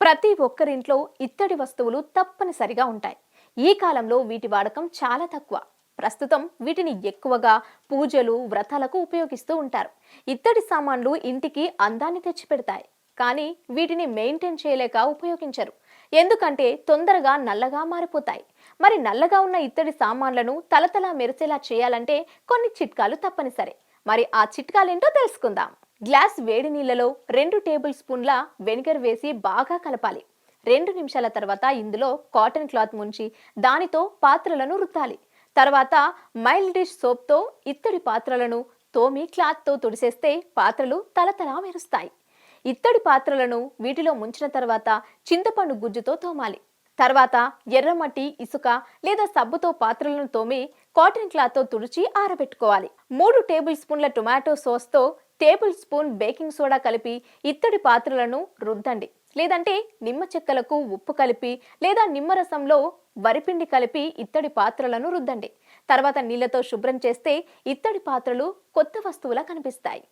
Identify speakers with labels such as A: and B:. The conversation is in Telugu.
A: ప్రతి ఒక్కరింట్లో ఇత్తడి వస్తువులు తప్పనిసరిగా ఉంటాయి. ఈ కాలంలో వీటి వాడకం చాలా తక్కువ. ప్రస్తుతం వీటిని ఎక్కువగా పూజలు, వ్రతాలకు ఉపయోగిస్తూ ఉంటారు. ఇత్తడి సామాన్లు ఇంటికి అందాన్ని తెచ్చిపెడతాయి. కానీ వీటిని మెయింటైన్ చేయలేక ఉపయోగించరు. ఎందుకంటే తొందరగా నల్లగా మారిపోతాయి. మరి నల్లగా ఉన్న ఇత్తడి సామాన్లను తలతలా మెరిసేలా చేయాలంటే కొన్ని చిట్కాలు తప్పనిసరి. మరి ఆ చిట్కాలేంటో తెలుసుకుందాం. గ్లాస్ వేడి నీళ్లలో 2 టేబుల్ స్పూన్ల వెనిగర్ వేసి బాగా కలపాలి. 2 నిమిషాల తర్వాత ఇందులో కాటన్ క్లాత్ ముంచి దానితో పాత్రలను రుద్దాలి. తర్వాత మైల్డ్ డిష్ సోప్తో ఇత్తడి పాత్రలను తోమి క్లాత్తో తుడిసేస్తే పాత్రలు తలతలా మెరుస్తాయి. ఇత్తడి పాత్రలను వీటిలో ముంచిన తర్వాత చింతపండు గుజ్జుతో తోమాలి. తర్వాత ఎర్రమట్టి, ఇసుక లేదా సబ్బుతో పాత్రలను తోమి కాటన్ క్లాత్తో తుడిచి ఆరబెట్టుకోవాలి. 3 టేబుల్ స్పూన్ల టొమాటో సాస్తో టేబుల్ స్పూన్ బేకింగ్ సోడా కలిపి ఇత్తడి పాత్రలను రుద్దండి. లేదంటే నిమ్మ చెక్కలకు ఉప్పు కలిపి లేదా నిమ్మరసంలో వరిపిండి కలిపి ఇత్తడి పాత్రలను రుద్దండి. తర్వాత నీళ్లతో శుభ్రం చేస్తే ఇత్తడి పాత్రలు కొత్త వస్తువులా కనిపిస్తాయి.